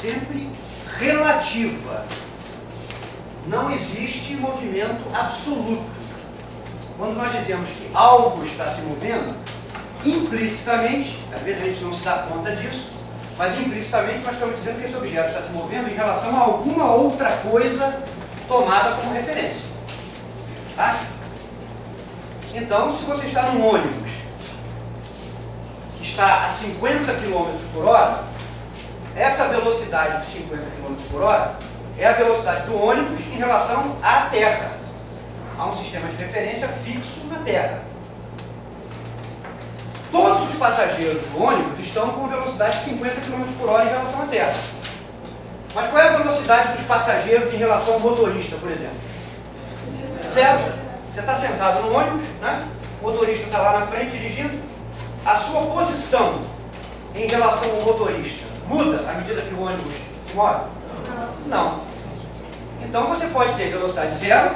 sempre relativa. Não existe movimento absoluto. Quando nós dizemos que algo está se movendo, implicitamente, às vezes a gente não se dá conta disso, mas implicitamente nós estamos dizendo que esse objeto está se movendo em relação a alguma outra coisa tomada como referência. Tá? Então, se você está num ônibus que está a 50 km por hora, essa velocidade de 50 km por hora é a velocidade do ônibus em relação à Terra. Há um sistema de referência fixo na Terra. Todos os passageiros do ônibus estão com velocidade de 50 km por hora em relação à Terra. Mas qual é a velocidade dos passageiros em relação ao motorista, por exemplo? Zero. Você está sentado no ônibus, né? O motorista está lá na frente dirigindo. A sua posição em relação ao motorista muda à medida que o ônibus se move? Não. Então você pode ter velocidade zero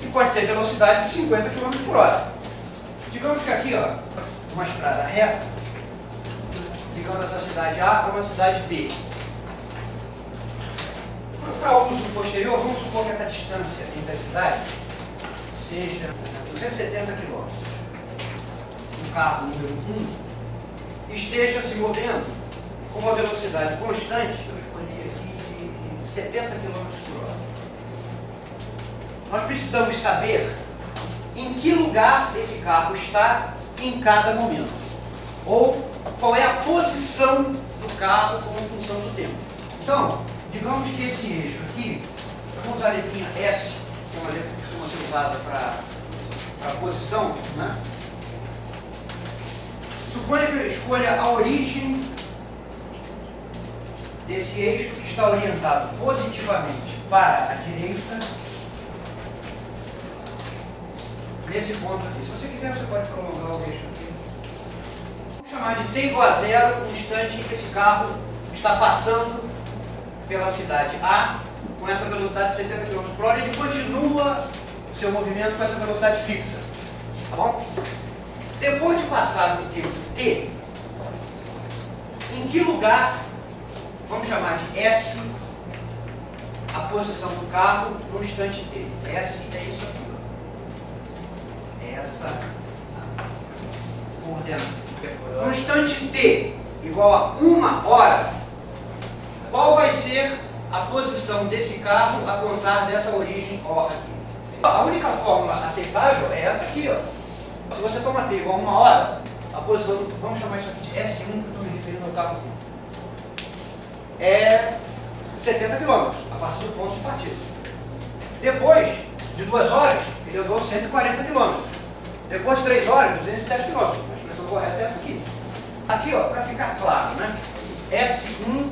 e pode ter velocidade de 50 km por hora. Digamos que aqui, ó, uma estrada reta, ligando essa cidade A a uma cidade B. Para o uso posterior, vamos supor que essa distância entre as cidades seja 270 km. O carro número 1 esteja se movendo com uma velocidade constante, eu escolhi aqui de 70 km por hora. Nós precisamos saber em que lugar esse carro está em cada momento. Ou qual é a posição do carro como função do tempo. Então, digamos que esse eixo aqui, vamos usar a letrinha S, que é uma letra que costuma ser usada para posição, né? Suponha que eu escolha a origem desse eixo que está orientado positivamente para a direita, nesse ponto aqui. Se você quiser, você pode prolongar o eixo aqui. Vamos chamar de t igual a zero o instante em que esse carro está passando pela cidade A com essa velocidade de 70 km por hora. Ele continua o seu movimento com essa velocidade fixa. Tá bom? Depois de passar no tempo t, em que lugar, vamos chamar de S, a posição do carro no instante t? S é isso aqui. Essa coordenada. No instante t igual a 1 hora, qual vai ser a posição desse carro a contar dessa origem O aqui? A única fórmula aceitável é essa aqui, ó. Se você toma t igual a 1 hora, a posição, vamos chamar isso aqui de S1, que eu estou me referindo ao carro aqui, é 70 km, a partir do ponto de partida. Depois de 2 horas, ele andou 140 km. Depois de 3 horas, 210 km. A expressão correta é essa aqui. Aqui, ó, para ficar claro, né? S1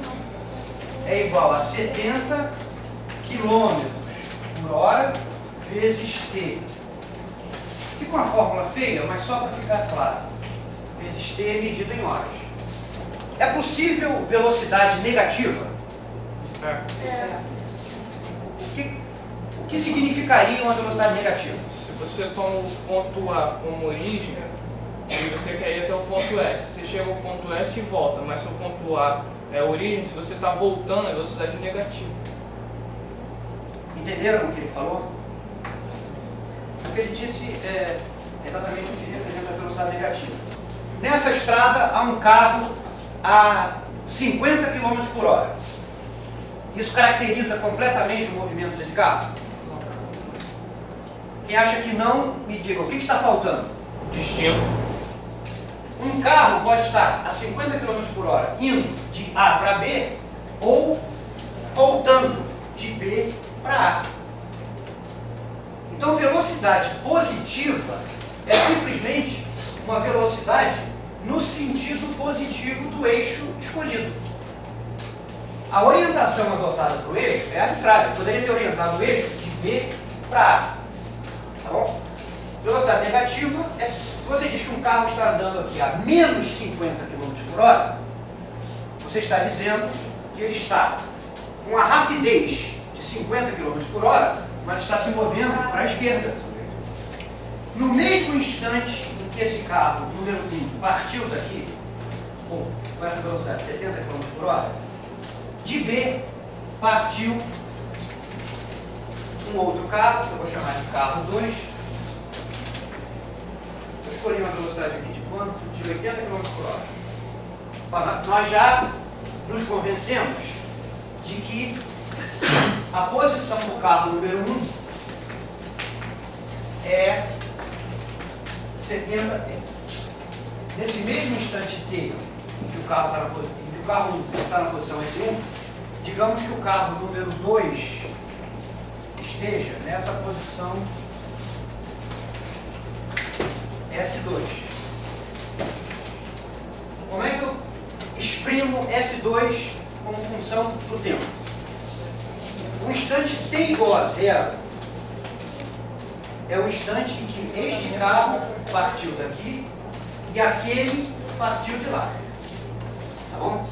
é igual a 70 km por hora vezes t. Fica uma fórmula feia, mas só para ficar claro. Vezes t medida em horas. É possível velocidade negativa? O que significaria uma velocidade negativa? Se você toma o ponto A como origem, e você quer ir até o ponto S, você chega ao ponto S e volta, mas se o ponto A é a origem, se você está voltando, a velocidade é negativa. Entenderam o que ele falou? O que ele disse é exatamente o que representa a velocidade negativa. Nessa estrada há um carro a 50 km por hora. Isso caracteriza completamente o movimento desse carro? Quem acha que não, me diga, o que está faltando? Destino. Um carro pode estar a 50 km por hora indo de A para B ou voltando de B para A. Então, velocidade positiva é simplesmente uma velocidade no sentido positivo do eixo escolhido. A orientação adotada para o eixo é arbitrária. Eu poderia ter orientado o eixo de B para A. Tá bom? Velocidade negativa é se você diz que um carro está andando aqui a menos 50 km por hora, você está dizendo que ele está com a rapidez de 50 km por hora, mas está se movendo para a esquerda. No mesmo instante em que esse carro, número 1, partiu daqui, com essa velocidade de 70 km por hora, De B partiu um outro carro, que eu vou chamar de carro 2. Eu escolhi uma velocidade aqui de quanto? De 80 km por hora. Ora, nós já nos convencemos de que a posição do carro número 1 é 70 T. Nesse mesmo instante T que o carro está na posição S1, digamos que o carro número 2 esteja nessa posição S2. Como é que eu exprimo S2 como função do tempo? O instante T igual a 0 é o instante em que este carro partiu daqui e aquele partiu de lá. Tá bom?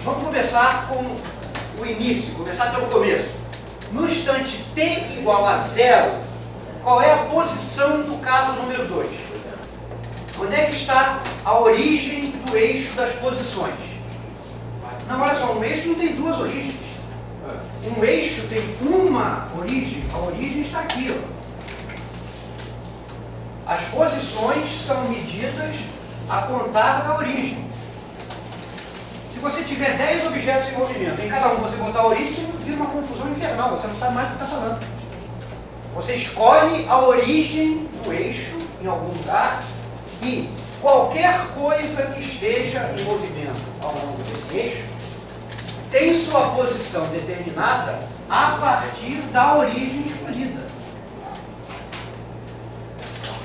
Vamos começar com o início, começar pelo começo. No instante T igual a 0, qual é a posição do carro número 2? Onde é que está a origem do eixo das posições? Não, olha só, um eixo não tem duas origens. Um eixo tem uma origem, a origem está aqui. Ó. As posições são medidas a contar da origem. Se você tiver 10 objetos em movimento, em cada um você botar a origem, você vira uma confusão infernal, você não sabe mais o que está falando. Você escolhe a origem do eixo em algum lugar e qualquer coisa que esteja em movimento ao longo desse eixo tem sua posição determinada a partir da origem escolhida.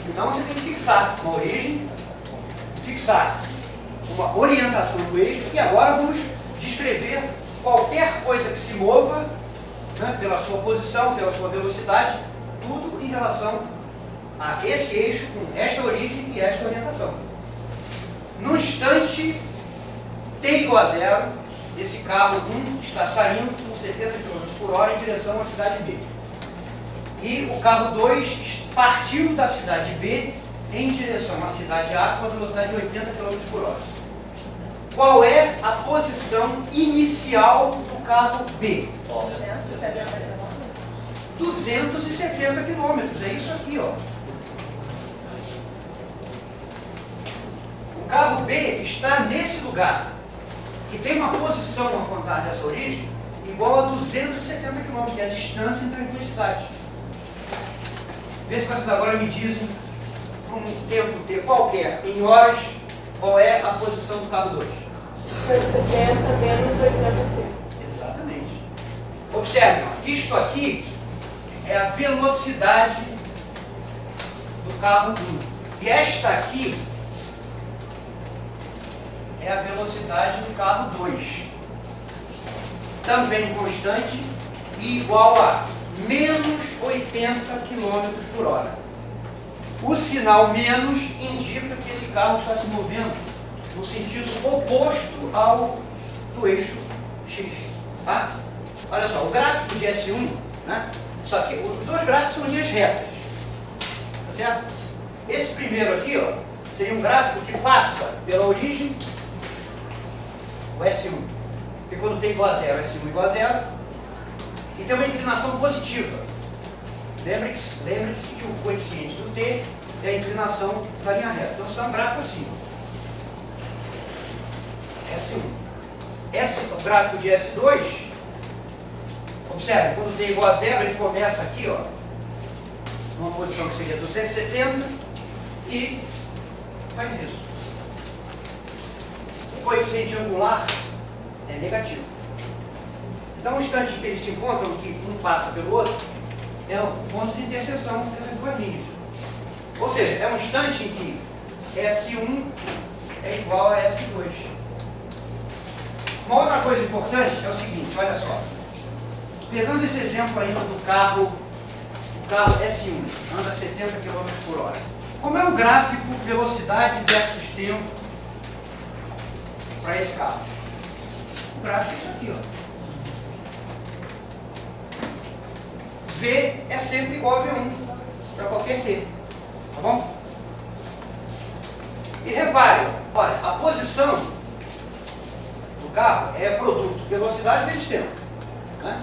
Então você tem que fixar uma origem, fixar uma orientação do eixo e agora vamos descrever qualquer coisa que se mova, né, pela sua posição, pela sua velocidade, tudo em relação a esse eixo com esta origem e esta orientação. No instante T igual a 0, esse carro 1 está saindo com 70 km por hora em direção à cidade B. E o carro 2 partiu da cidade B em direção à cidade A com a velocidade de 80 km por hora. Qual é a posição inicial do carro B? 270 km, é isso aqui, ó. O carro B está nesse lugar e tem uma posição a contar dessa origem igual a 270 km, que é a distância entre as duas cidades. Vê se vocês agora me dizem, por um tempo T qualquer, em horas, qual é a posição do carro 2? 170 menos 80 T. Exatamente. Observe, isto aqui é a velocidade do carro 1. E esta aqui é a velocidade do carro 2. Também constante e igual a menos 80 km por hora. O sinal menos indica que esse carro está se movendo no sentido oposto ao do eixo X. Tá? Olha só, o gráfico de S1, né? Só que os dois gráficos são linhas retas. Tá certo? Esse primeiro aqui, ó, seria um gráfico que passa pela origem, o S1. Porque quando T igual a 0, S1 igual a 0, e tem uma inclinação positiva. Lembre-se que o coeficiente do T é a inclinação da linha reta. Então, isso é um gráfico assim. S1. O gráfico de S2, observe, quando T é igual a 0, ele começa aqui, ó, numa posição que seria 270 e faz isso. O coeficiente angular é negativo. Então, o instante em que eles se encontram, que um passa pelo outro, é o ponto de interseção dessas duas linhas. Ou seja, é um instante em que S1 é igual a S2. Uma outra coisa importante é o seguinte, olha só. Pegando esse exemplo ainda do carro, o carro S1, anda 70 km por hora. Como é o gráfico velocidade versus tempo para esse carro? O gráfico é isso aqui, ó. V é sempre igual a V1 para qualquer T. Tá bom? E repare, olha, a posição do carro é produto velocidade vezes tempo. Né?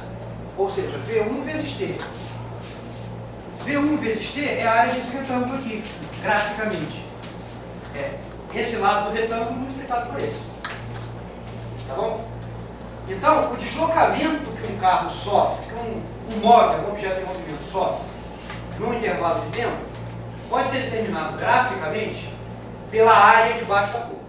Ou seja, V1 vezes T. V1 vezes T é a área desse retângulo aqui, graficamente. É esse lado do retângulo multiplicado por esse. Tá bom? Então, o deslocamento que um carro sofre, que um móvel, um objeto em movimento sofre, num intervalo de tempo, pode ser determinado graficamente pela área debaixo da curva.